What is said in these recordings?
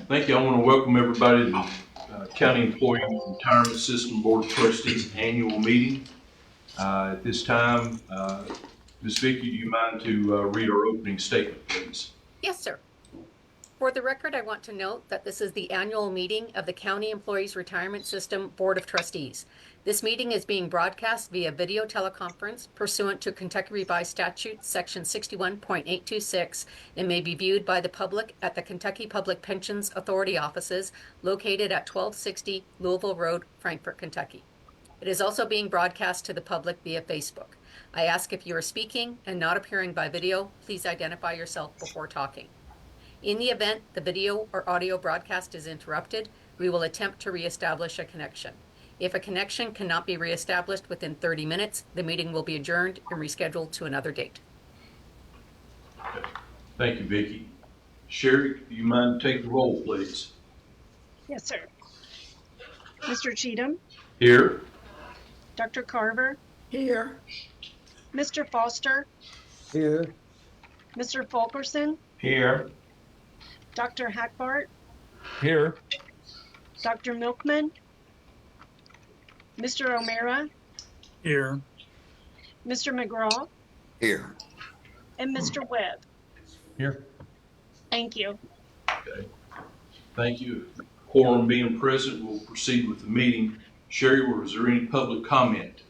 Thank you. I want to welcome everybody to the County Employee Retirement System Board of Trustees Annual Meeting. At this time, Ms. Vicki, do you mind to read our opening statement, please? Yes, sir. For the record, I want to note that this is the annual meeting of the County Employees Retirement System Board of Trustees. This meeting is being broadcast via video teleconference pursuant to Kentucky Revised Statute Section 61.826 and may be viewed by the public at the Kentucky Public Pensions Authority offices located at 1260 Louisville Road, Frankfort, Kentucky. It is also being broadcast to the public via Facebook. I ask if you are speaking and not appearing by video, please identify yourself before talking. In the event the video or audio broadcast is interrupted, we will attempt to reestablish a connection. If a connection cannot be reestablished within 30 minutes, the meeting will be adjourned and rescheduled to another date. Okay. Thank you, Vicki. Sherry, do you mind to take the roll, please? Yes, sir. Mr. Cheatham, Here. Dr. Carver, Here. Mr. Foster, Here. Mr. Fulkerson, Here. Dr. Hackbart, Here. Dr. Milkman, Mr. O'Mara, Here. Mr. McGraw, Here. and Mr. Webb. Here. Thank you. Okay. Thank you. Quorum being present, we'll proceed with the meeting. Sherry, is there any public comment?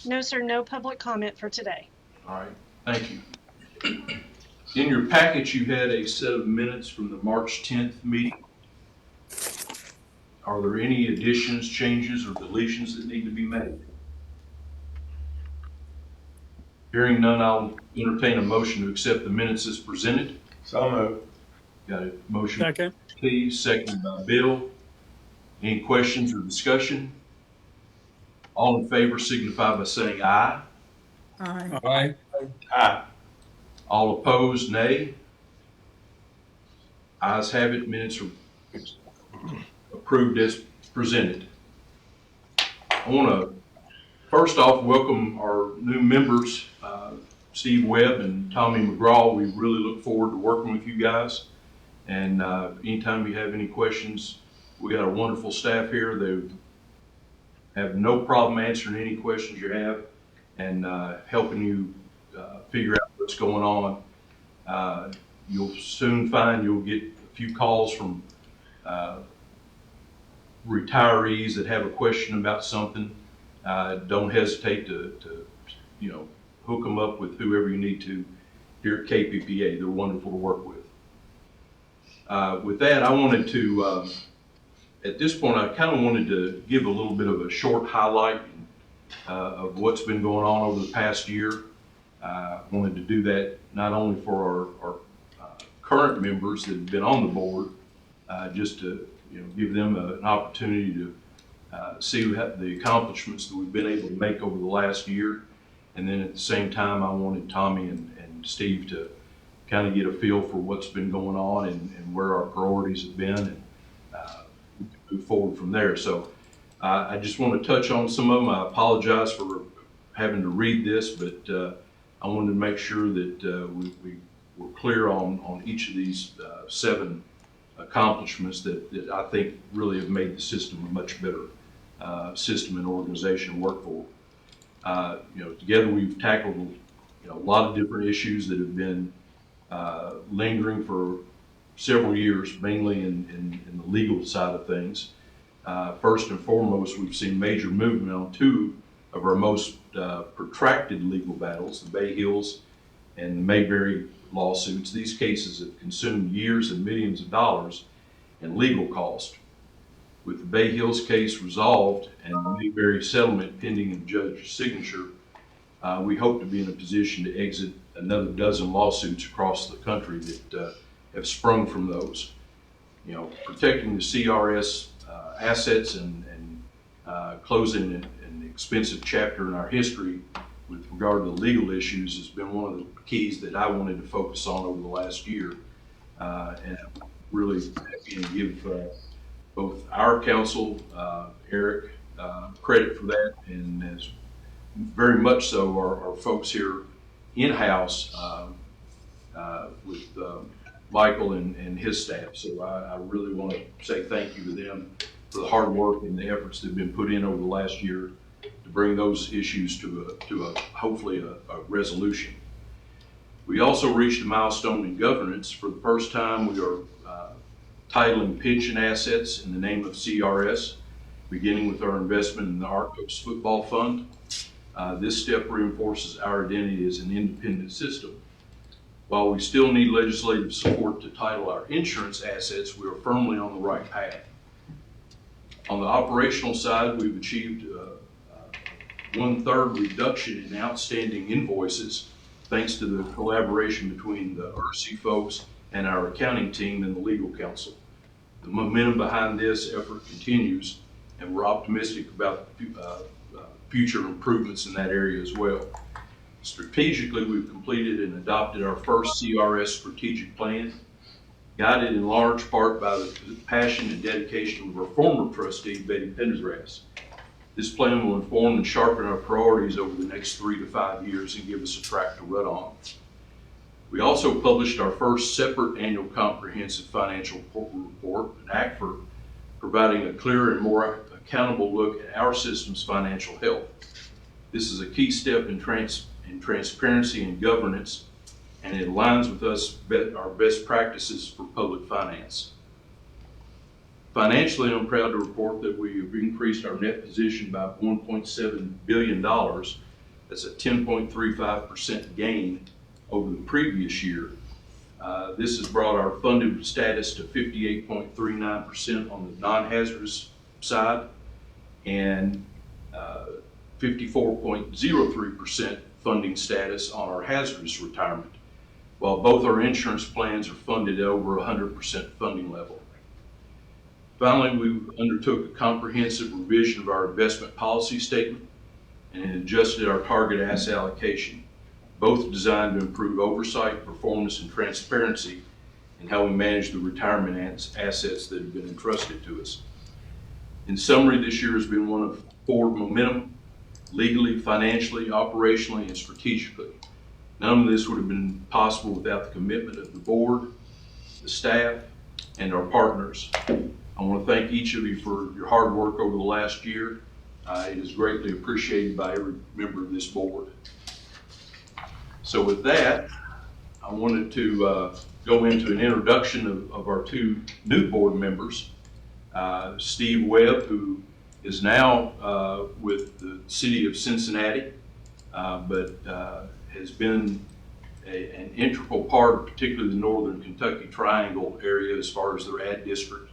No, sir, no public comment for today. All right, thank you. In your package, you had a set of minutes from the March 10th meeting. Are there any additions, changes, or deletions that need to be made? Hearing none, I'll entertain a motion to accept the minutes as presented. So moved. Got a motion? Second. Please, seconded by Bill. Any questions or discussion? All in favor signify by saying aye. Aye. Aye. Aye. All opposed, nay. Ayes have it, minutes are approved as presented. I want to first off welcome our new members, Steve Webb and Tommy McGraw. We really look forward to working with you guys. And anytime you have any questions, we got a wonderful staff here. They have no problem answering any questions you have and helping you figure out what's going on. You'll soon find you'll get a few calls from retirees that have a question about something. Don't hesitate to hook them up with whoever you need to here at KPPA. They're wonderful to work with. With that, I wanted to, at this point, I kind of wanted to give a little bit of a short highlight of what's been going on over the past year. I wanted to do that not only for our current members that have been on the board, just to give them an opportunity to see the accomplishments that we've been able to make over the last year. And then at the same time, I wanted Tommy and Steve to kind of get a feel for what's been going on and where our priorities have been, and move forward from there. So I just want to touch on some of them. I apologize for having to read this, but I wanted to make sure that we were clear on each of these 7 accomplishments that I think really have made the system a much better system and organization to work for. Together we've tackled a lot of different issues that have been lingering for several years, mainly in the legal side of things. First and foremost, we've seen major movement on 2 of our most protracted legal battles, the Bay Hills and the Mayberry lawsuits. These cases have consumed years and millions of dollars in legal cost. With the Bay Hills case resolved and the Mayberry settlement pending a judge's signature, we hope to be in a position to exit another dozen lawsuits across the country that have sprung from those. Protecting the CRS assets and closing an expensive chapter in our history with regard to the legal issues has been one of the keys that I wanted to focus on over the last year. And I'm really happy to give both our counsel, Eric, credit for that, and as very much so our folks here in-house with Michael and his staff. So I really want to say thank you to them for the hard work and the efforts that have been put in over the last year to bring those issues to hopefully a resolution. We also reached a milestone in governance. For the first time, we are titling pension assets in the name of CERS, beginning with our investment in the Arcos Football Fund. This step reinforces our identity as an independent system. While we still need legislative support to title our insurance assets, we are firmly on the right path. On the operational side, we've achieved one-third reduction in outstanding invoices thanks to the collaboration between the RC folks and our accounting team and the legal counsel. The momentum behind this effort continues, and we're optimistic about future improvements in that area as well. Strategically, we've completed and adopted our first CRS strategic plan, guided in large part by the passion and dedication of our former trustee, Betty Pendergrass. This plan will inform and sharpen our priorities over the next 3 to 5 years and give us a track to run on. We also published our first separate annual comprehensive financial report, an ACFR, providing a clearer and more accountable look at our system's financial health. This is a key step in transparency and governance, and it aligns with our best practices for public finance. Financially, I'm proud to report that we have increased our net position by $1.7 billion. That's a 10.35% gain over the previous year. This has brought our funded status to 58.39% on the non-hazardous side and 54.03% funding status on our hazardous retirement, while both our insurance plans are funded at over 100% funding level. Finally, we undertook a comprehensive revision of our investment policy statement and adjusted our target asset allocation, both designed to improve oversight, performance, and transparency in how we manage the retirement assets that have been entrusted to us. In summary, this year has been one of forward momentum, legally, financially, operationally, and strategically. None of this would have been possible without the commitment of the board, the staff, and our partners. I want to thank each of you for your hard work over the last year. It is greatly appreciated by every member of this board. So with that, I wanted to go into an introduction of our two new board members. Steve Webb, who is now with the city of Cincinnati, but has been an integral part of particularly the Northern Kentucky Triangle area as far as their ad district,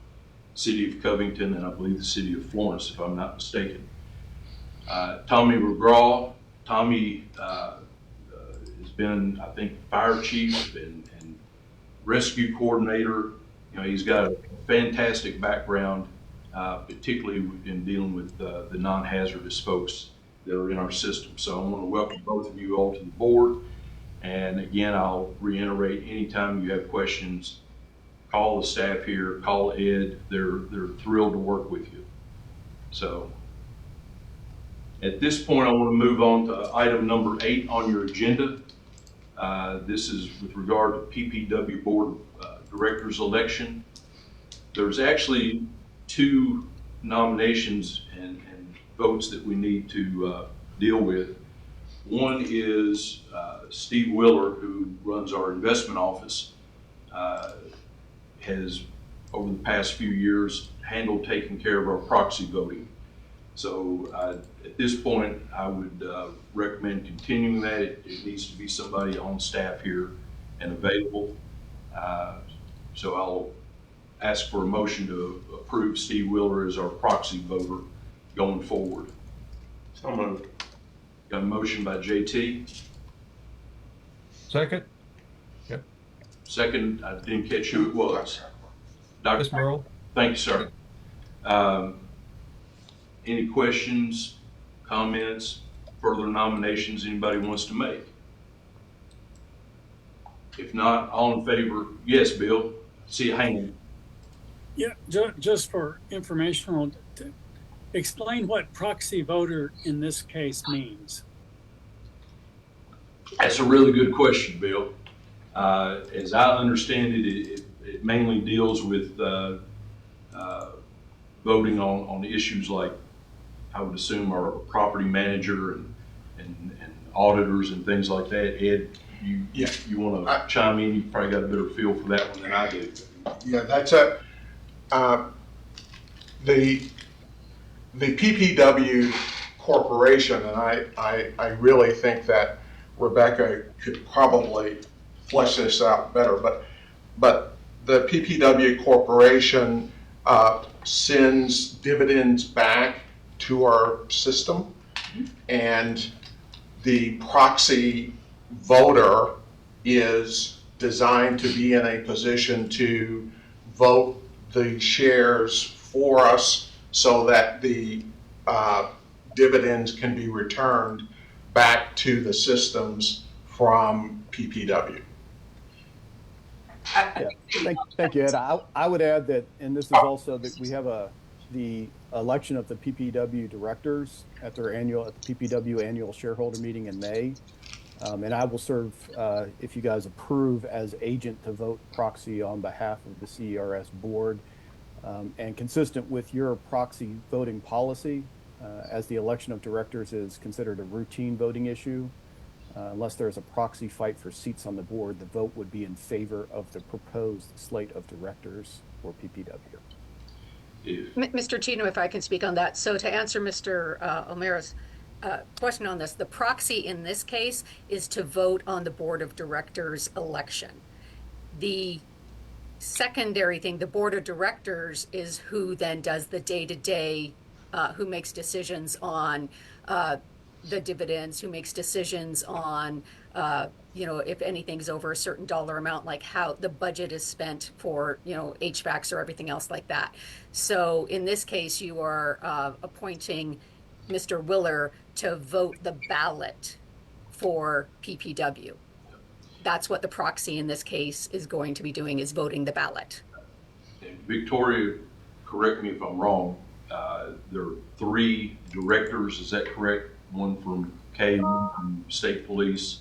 city of Covington, and I believe the city of Florence, if I'm not mistaken. Tommy McGraw. Tommy has been, I think, fire chief and rescue coordinator. You know, he's got a fantastic background, particularly in dealing with the non-hazardous folks that are in our system. So I want to welcome both of you all to the board. And again, I'll reiterate, anytime you have questions, call the staff here, call Ed. They're thrilled to work with you. So at this point, I want to move on to item number 8 on your agenda. This is with regard to PPW Board Directors election. There's actually 2 nominations and votes that we need to deal with. One is Steve Willer, who runs our investment office, has over the past few years handled taking care of our proxy voting. So at this point, I would recommend continuing that. It needs to be somebody on staff here and available. So I'll ask for a motion to approve Steve Willer as our proxy voter going forward. So moved. Got a motion by JT. Second. Second, I didn't catch who it was. Ms. Merle. Thank you, sir. Any questions, comments, further nominations anybody wants to make? If not, all in favor? Yes, Bill. See a hand. Yeah, just for informational, explain what proxy voter in this case means. That's a really good question, Bill. As I understand it, it mainly deals with voting on issues like, I would assume, our property manager and auditors and things like that. Ed, Yeah. you want to chime in? You've probably got a better feel for that one than I do. Yeah, that's the PPW Corporation, and I really think that Rebecca could probably flesh this out better, but the PPW Corporation sends dividends back to our system, and the proxy voter is designed to be in a position to vote the shares for us so that the dividends can be returned back to the systems from PPW. Yeah, thank you, Ed. I would add that, and this is also that we have the election of the PPW directors at the PPW annual shareholder meeting in May. And I will serve, if you guys approve, as agent to vote proxy on behalf of the CERS board. And consistent with your proxy voting policy, as the election of directors is considered a routine voting issue, unless there's a proxy fight for seats on the board, the vote would be in favor of the proposed slate of directors for PPW. Mr. Cheatham, if I can speak on that. So to answer Mr. O'Mara's question on this, the proxy in this case is to vote on the board of directors election. The secondary thing, the board of directors is who then does the day-to-day, who makes decisions on the dividends, who makes decisions on, if anything's over a certain dollar amount, like how the budget is spent for, HVACs or everything else like that. So in this case, you are appointing Mr. Willer to vote the ballot for PPW. That's what the proxy in this case is going to be doing, is voting the ballot. And Victoria, correct me if I'm wrong, there are 3 directors, is that correct? One from K, one from State Police,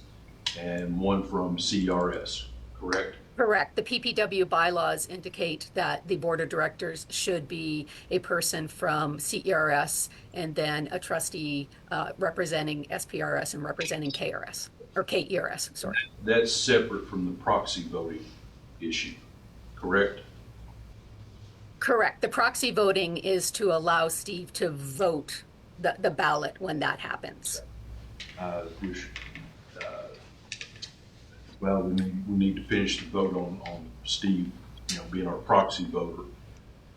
and one from CERS, correct? Correct. The PPW bylaws indicate that the board of directors should be a person from CERS and then a trustee representing SPRS and representing KRS, or KERS, sorry. That's separate from the proxy voting issue, correct? Correct. The proxy voting is to allow Steve to vote the ballot when that happens. Well, we need to finish the vote on Steve, being our proxy voter.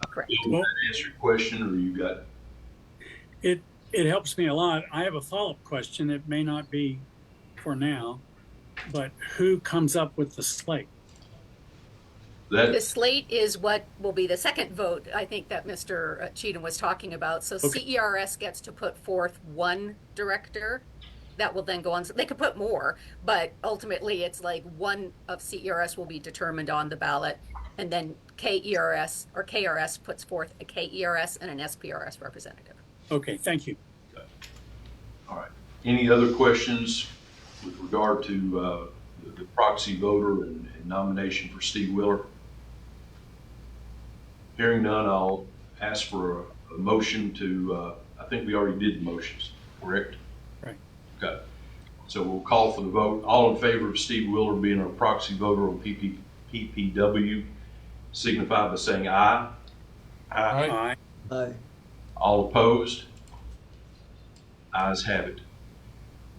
Correct. Did that answer your question, or you got? It helps me a lot. I have a follow-up question. It may not be for now, but who comes up with the slate? The slate is what will be the second vote, I think, that Mr. Cheatham was talking about. So okay. CERS gets to put forth one director that will then go on. They could put more, but ultimately it's like one of CERS will be determined on the ballot, and then KERS or KRS puts forth a KERS and an SPRS representative. Okay, thank you. Okay. All right. Any other questions with regard to the proxy voter and nomination for Steve Willer? Hearing none, I'll ask for a motion to, I think we already did the motions, correct? Right. Okay. So we'll call for the vote. All in favor of Steve Willer being our proxy voter on PPW, signify by saying aye. Aye. Aye. All opposed? Ayes have it.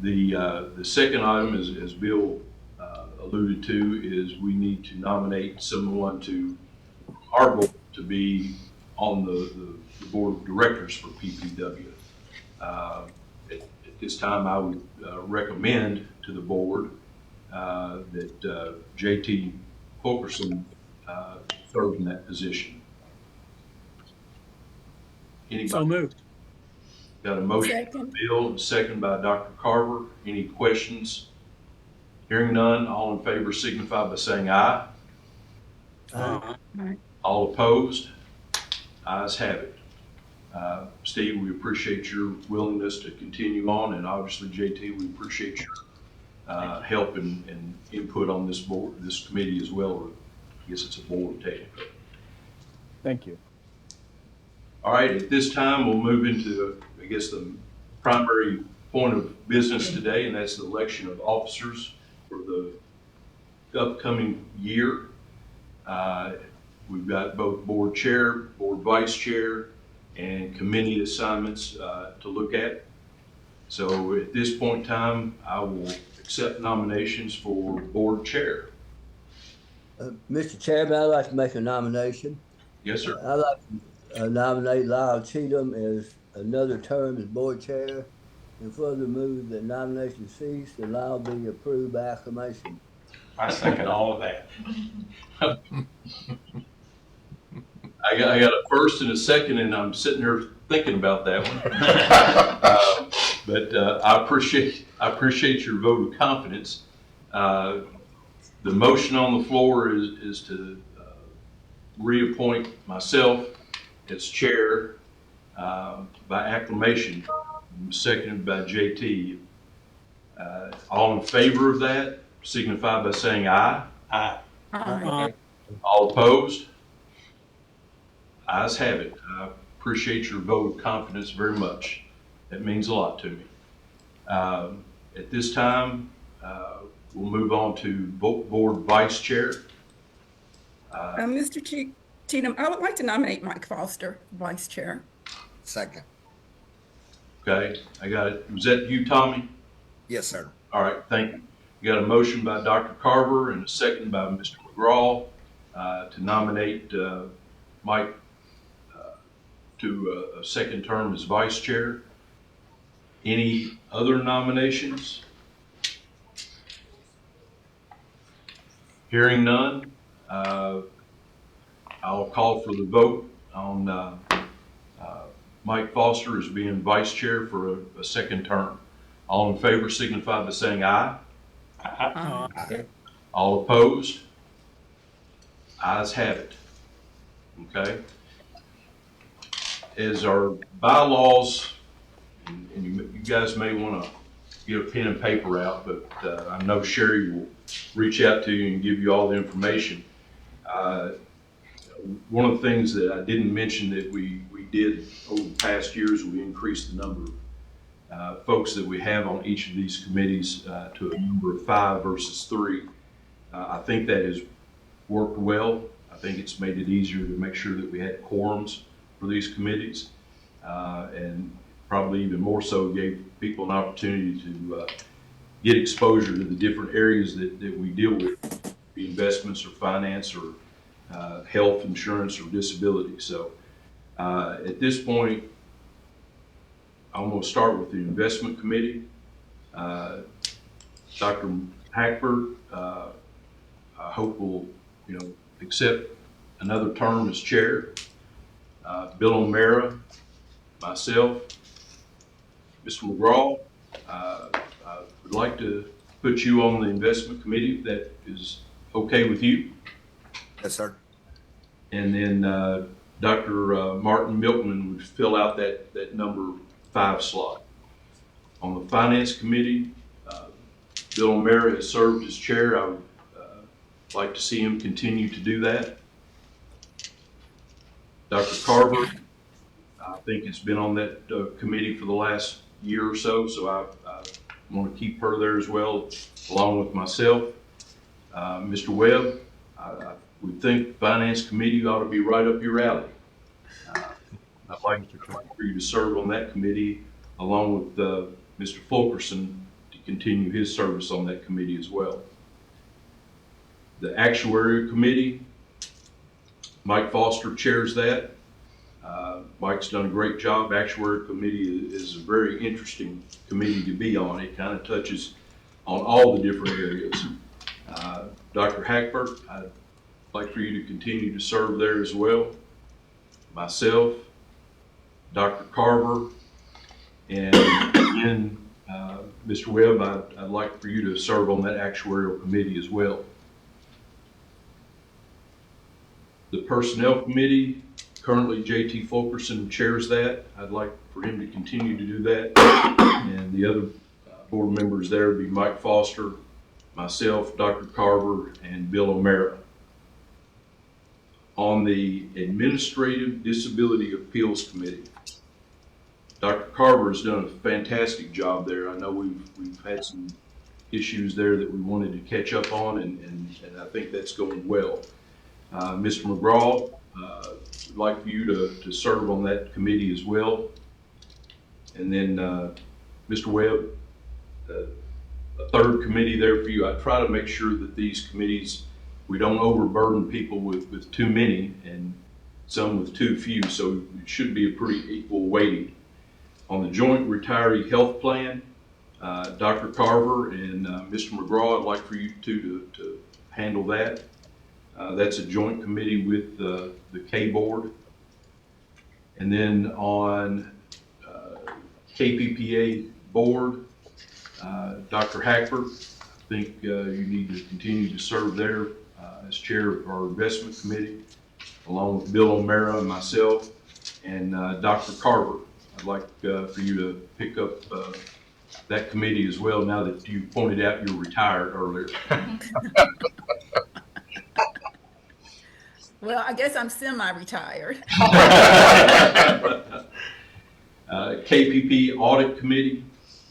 The second item, as Bill alluded to, is we need to nominate someone to our board to be on the board of directors for PPW. At this time, I would recommend to the board that JT Fulkerson serve in that position. Anybody? So moved. Got a motion by Bill, a second by Dr. Carver. Any questions? Hearing none, all in favor signify by saying aye. Aye. All opposed? Ayes have it. Steve, we appreciate your willingness to continue on, and obviously, JT, we appreciate your help and input on this board, this committee as well, or I guess it's a board technically. Thank you. All right, at this time, we'll move into, I guess, the primary point of business today, and that's the election of officers for the upcoming year. We've got both board chair, board vice chair, and committee assignments to look at. So at this point in time, I will accept nominations for board chair. Mr. Chairman, I'd like to make a nomination. Yes, sir. I'd like to nominate Lyle Cheatham as another term as board chair, and further move that nomination cease and Lyle be approved by acclamation. I second all of that. I got a first and a second, and I'm sitting here thinking about that one. But I appreciate your vote of confidence. The motion on the floor is to reappoint myself as chair by acclamation, seconded by JT. All in favor of that, signify by saying aye. Aye. All opposed? Ayes have it. I appreciate your vote of confidence very much. That means a lot to me. At this time, we'll move on to board vice chair. Mr. Cheatham, I would like to nominate Mike Foster, vice chair. Second. Okay, I got it. Was that you, Tommy? Yes, sir. All right, thank you. You got a motion by Dr. Carver and a second by Mr. McGraw to nominate Mike to a second term as vice chair. Any other nominations? Hearing none, I'll call for the vote on Mike Foster as being vice chair for a second term. All in favor signify by saying aye. Aye. All opposed? Ayes have it. Okay. As our bylaws, and you guys may want to get a pen and paper out, but I know Sherry will reach out to you and give you all the information. One of the things that I didn't mention that we did over the past years, we increased the number of folks that we have on each of these committees to a number of 5 versus 3. I think that has worked well. I think it's made it easier to make sure that we had quorums for these committees, and probably even more so gave people an opportunity to get exposure to the different areas that we deal with, be investments or finance or health insurance or disability. So at this point, I'm going to start with the investment committee. Dr. Hackford, I hope will accept another term as chair. Bill O'Mara, myself, Mr. McGraw, I would like to put you on the investment committee if that is okay with you. Yes, sir. And then Dr. Martin Milkman would fill out that number 5 slot. On the finance committee, Bill O'Mara has served as chair. I would like to see him continue to do that. Dr. Carver, I think has been on that committee for the last year or so I want to keep her there as well, along with myself. Mr. Webb, I would think the Finance Committee ought to be right up your alley. I'd like for you to serve on that committee, along with Mr. Fulkerson, to continue his service on that committee as well. The Actuarial Committee, Mike Foster chairs that. Mike's done a great job. Actuarial Committee is a very interesting committee to be on. It kind of touches on all the different areas. Dr. Hackford, I'd like for you to continue to serve there as well. Myself, Dr. Carver, and again, Mr. Webb, I'd like for you to serve on that Actuarial Committee as well. The Personnel Committee, currently JT Fulkerson chairs that. I'd like for him to continue to do that. And the other Board members there would be Mike Foster, myself, Dr. Carver, and Bill O'Mara. On the Administrative Disability Appeals Committee, Dr. Carver has done a fantastic job there. I know we've had some issues there that we wanted to catch up on, and I think that's going well. Mr. McGraw, I'd like for you to serve on that committee as well. And then Mr. Webb, a third committee there for you. I try to make sure that these committees, we don't overburden people with too many and some with too few, so it should be a pretty equal weighting. On the Joint Retiree Health Plan, Dr. Carver and Mr. McGraw, I'd like for you two to handle that. That's a joint committee with the K Board. And then on KPPA Board, Dr. Hackford, I think you need to continue to serve there as chair of our investment committee, along with Bill O'Mara and myself, and Dr. Carver. I'd like for you to pick up that committee as well, now that you pointed out you're retired earlier. Well, I guess I'm semi-retired. KPP Audit Committee,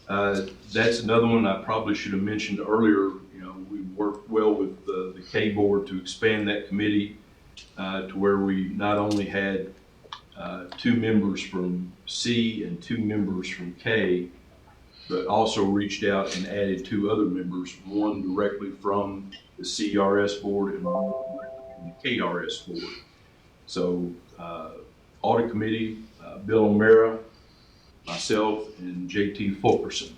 that's another one I probably should have mentioned earlier. You know, we worked well with the K Board to expand that committee to where we not only had 2 members from C and 2 members from K, but also reached out and added 2 other members, one directly from the CERS board and one from the KRS board. So Audit Committee, Bill O'Mara, myself, and JT Fulkerson.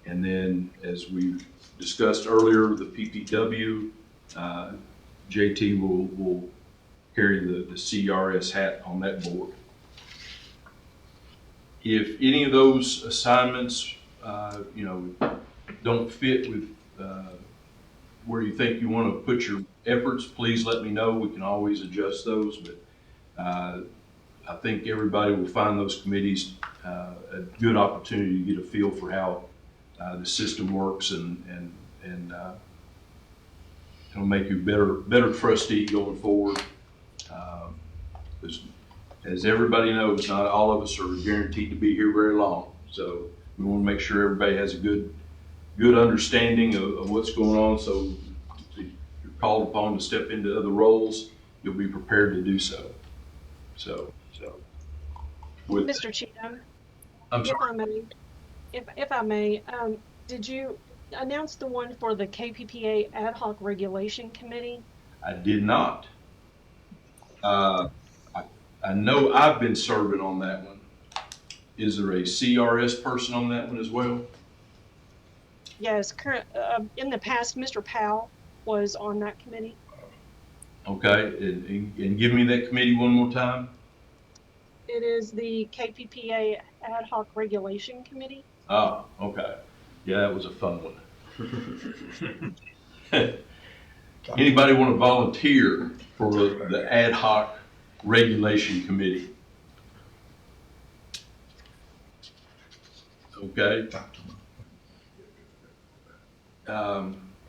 And then, as we discussed earlier, the PPW, JT will carry the CRS hat on that board. If any of those assignments, don't fit with where you think you want to put your efforts, please let me know. We can always adjust those, but I think everybody will find those committees a good opportunity to get a feel for how the system works, and it'll make you better trustee going forward. As everybody knows, not all of us are guaranteed to be here very long, so we want to make sure everybody has a good understanding of what's going on. So if you're called upon to step into other roles, you'll be prepared to do so. So with Mr. Cheatham, I'm sorry. if I may, did you announce the one for the KPPA Ad Hoc Regulation Committee? I did not. I know I've been serving on that one. Is there a CRS person on that one as well? Yes, in the past, Mr. Powell was on that committee. Okay, and give me that committee one more time. It is the KPPA Ad Hoc Regulation Committee. Oh, okay. Yeah, that was a fun one. Anybody want to volunteer for the Ad Hoc Regulation Committee? Okay.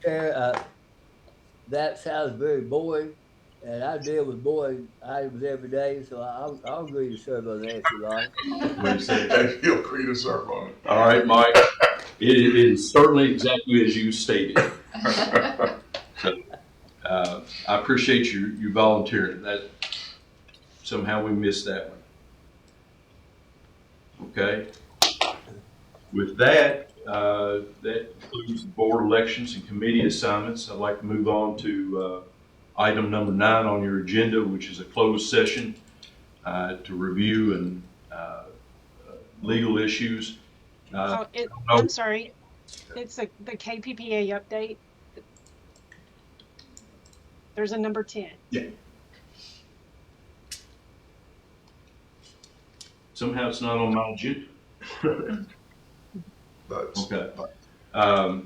Chair, that sounds very boring, and I deal with boring items every day, so I'll agree to serve on that if you like. Wait a second. And feel free to serve on it. All right, Mike. It is certainly exactly as you stated. So, I appreciate you volunteering. That somehow we missed that one. Okay. With that, that concludes the board elections and committee assignments. I'd like to move on to item number 9 on your agenda, which is a closed session to review and legal issues. I'm sorry, it's the KPPA update. There's a number 10. Yeah. Somehow it's not on my agenda. That's Okay.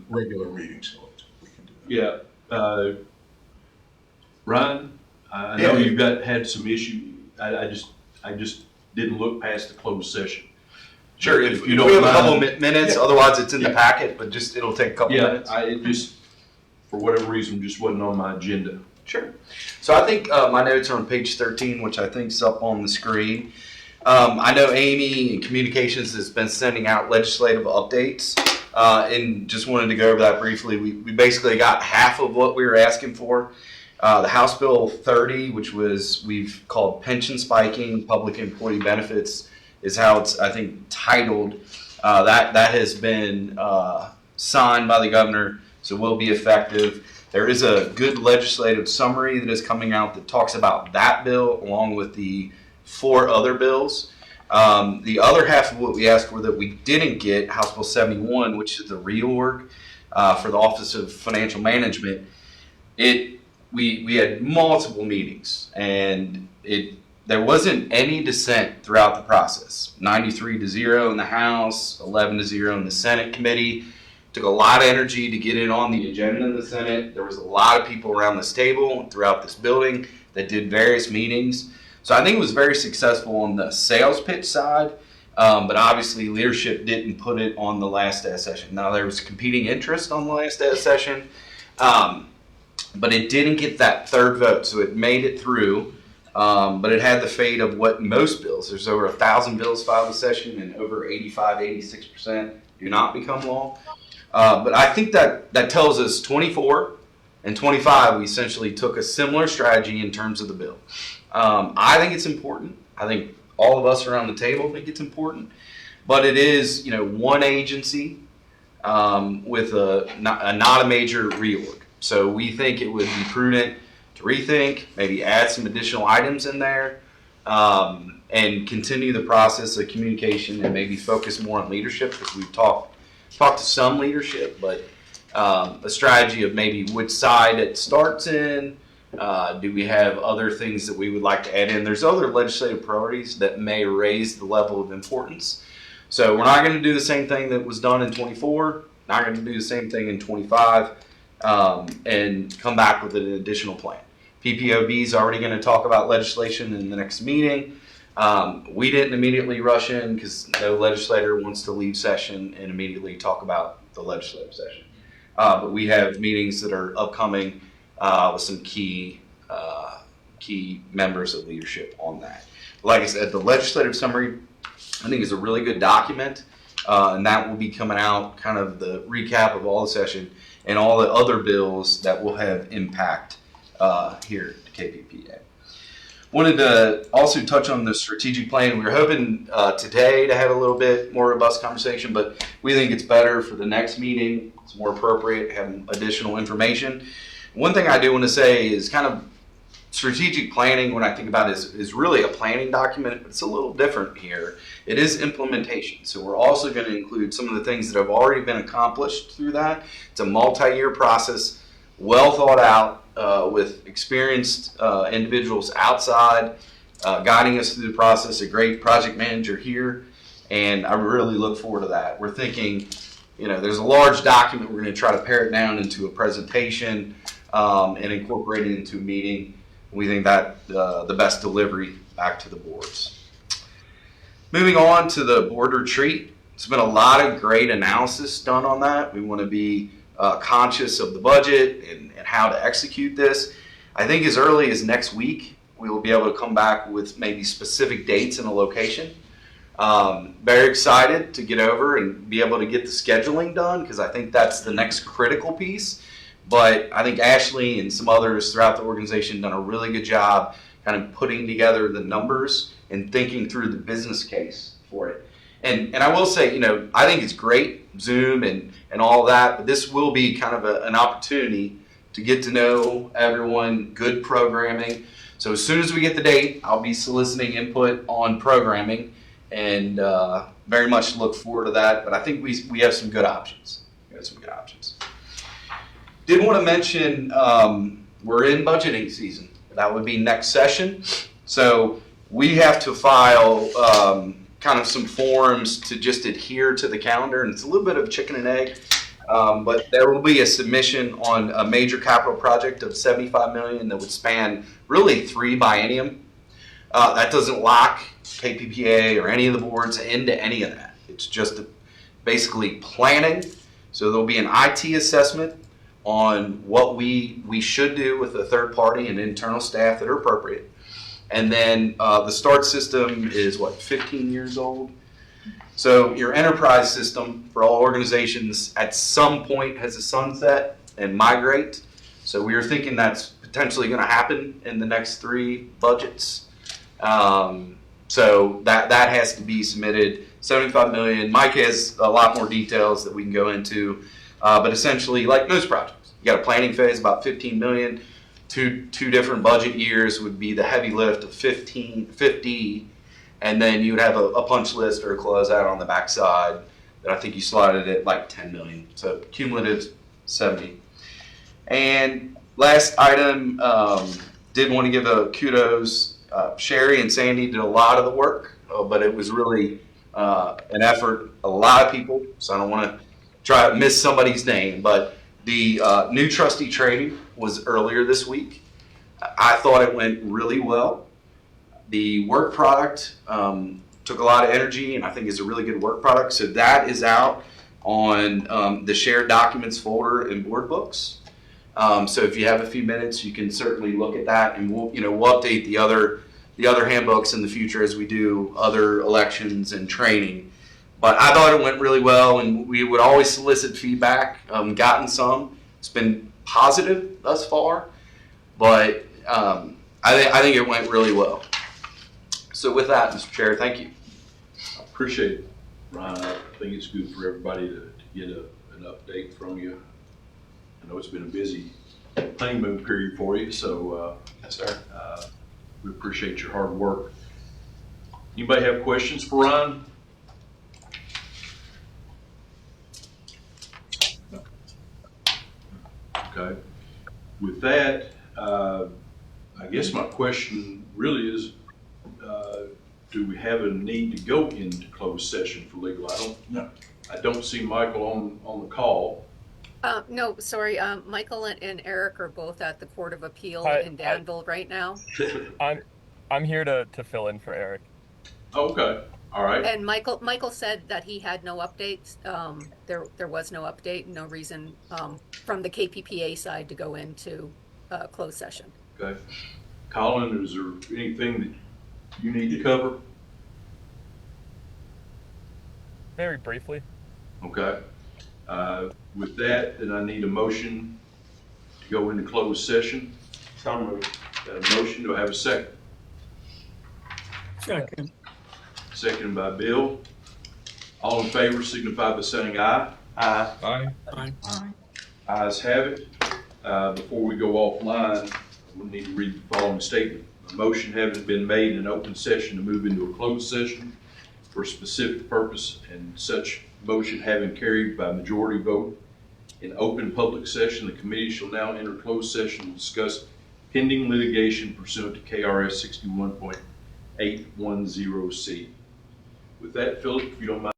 regular meetings, so we can do that. Yeah. Ryan, I know Yeah. you've had some issue. I just didn't look past the closed session. Sure, If if you we don't have a couple mind. minutes, Yeah. otherwise it's in the Yeah. packet, but just, it'll take a couple Yeah, minutes. it just, for whatever reason, just wasn't on my agenda. Sure. So I think my notes are on page 13, which I think is up on the screen. I know Amy in communications has been sending out legislative updates, and just wanted to go over that briefly. We basically got half of what we were asking for. The House Bill 30, which we've called pension spiking, public employee benefits, is how it's, I think, titled. That has been signed by the governor, so will be effective. There is a good legislative summary that is coming out that talks about that bill along with the 4 other bills. The other half of what we asked for that we didn't get, House Bill 71, which is the reorg for the Office of Financial Management, we had multiple meetings and there wasn't any dissent throughout the process. 93-0 in the House, 11-0 in the Senate committee. Took a lot of energy to get it on the agenda in the Senate. There was a lot of people around this table throughout this building that did various meetings. So I think it was very successful on the sales pitch side, but obviously leadership didn't put it on the last session. Now there was competing interest on the last session, but it didn't get that third vote, so it made it through. But it had the fate of what most bills. There's over 1,000 bills filed this session, and over 86% do not become law. But I think that tells us 24 and 25, we essentially took a similar strategy in terms of the bill. I think it's important. I think all of us around the table think it's important. But it is, one agency with not a major reorg. So we think it would be prudent to rethink, maybe add some additional items in there, and continue the process of communication and maybe focus more on leadership, because we've talked to some leadership, but a strategy of maybe which side it starts in. Do we have other things that we would like to add in? There's other legislative priorities that may raise the level of importance. So we're not going to do the same thing that was done in 24, not going to do the same thing in 25, and come back with an additional plan. PPOB is already going to talk about legislation in the next meeting. We didn't immediately rush in because no legislator wants to leave session and immediately talk about the legislative session. But we have meetings that are upcoming with some key members of leadership on that. Like I said, the legislative summary, I think, is a really good document, and that will be coming out, kind of the recap of all the session and all the other bills that will have impact here at KPPA. Wanted to also touch on the strategic plan. We were hoping today to have a little bit more robust conversation, but we think it's better for the next meeting. It's more appropriate, having additional information. One thing I do want to say is kind of strategic planning, when I think about it, is really a planning document, but it's a little different here. It is implementation. So we're also going to include some of the things that have already been accomplished through that. It's a multi-year process, well thought out, with experienced individuals outside guiding us through the process, a great project manager here, and I really look forward to that. We're thinking, there's a large document. We're going to try to pare it down into a presentation and incorporate it into a meeting. We think that the best delivery back to the boards. Moving on to the board retreat. There's been a lot of great analysis done on that. We want to be conscious of the budget and how to execute this. I think as early as next week, we will be able to come back with maybe specific dates and a location. Very excited to get over and be able to get the scheduling done, because I think that's the next critical piece. But I think Ashley and some others throughout the organization done a really good job kind of putting together the numbers and thinking through the business case for it. And I will say, I think it's great, Zoom and all that, but this will be kind of an opportunity to get to know everyone, good programming. So as soon as we get the date, I'll be soliciting input on programming, and very much look forward to that. But I think we have some good options. Did want to mention we're in budgeting season. That would be next session. So we have to file kind of some forms to just adhere to the calendar, and it's a little bit of chicken and egg. But there will be a submission on a major capital project of $75 million that would span really 3 biennium. That doesn't lock KPPA or any of the boards into any of that. It's just basically planning. So there'll be an IT assessment on what we should do with a third party and internal staff that are appropriate. And then the START system is 15 years old. So your enterprise system for all organizations at some point has a sunset and migrate. So we are thinking that's potentially going to happen in the next 3 budgets. So that has to be submitted. 75 million. Mike has a lot more details that we can go into, but essentially, like most projects, you got a planning phase about 15 million. Two different budget years would be the heavy lift of 50, and then you would have a punch list or a closeout on the backside that I think you slotted at like 10 million. So cumulative 70. And last item, did want to give a kudos. Sherry and Sandy did a lot of the work, but it was really an effort, a lot of people, so I don't want to try to miss somebody's name, but the new trustee training was earlier this week. I thought it went really well. The work product took a lot of energy and I think is a really good work product, so that is out on the shared documents folder in board books. So if you have a few minutes, you can certainly look at that, and we'll update the other handbooks in the future as we do other elections and training. But I thought it went really well, and we would always solicit feedback. Gotten some. It's been positive thus far, but I think it went really well. So with that, Mr. Chair, thank you. I appreciate it, Ryan. I think it's good for everybody to get an update from you. I know it's been a busy honeymoon period for you, so Yes, sir. we appreciate your hard work. Anybody have questions for Ryan? Okay. With that, I guess my question really is, do we have a need to go into closed session for legal? I don't see Michael on the call. No, sorry, Michael and Eric are both at the Court of Appeal Hi, in Danville right now. I'm here to fill in for Eric. Okay, all right. And Michael said that he had no updates. There was no update, no reason from the KPPA side to go into closed session. Okay. Colin, is there anything that you need to cover? Very briefly. Okay. With that, then I need a motion to go into closed session. So moved. Got a motion, do I have a second? Second. Seconded by Bill. All in favor signify by saying aye. Aye. Aye. Aye. Ayes have it. Before we go offline, we need to read the following statement. A motion having been made in open session to move into a closed session for a specific purpose, and such motion having carried by majority vote in open public session, the committee shall now enter closed session to discuss pending litigation pursuant to KRS 61.810C. With that, Philip, if you don't mind.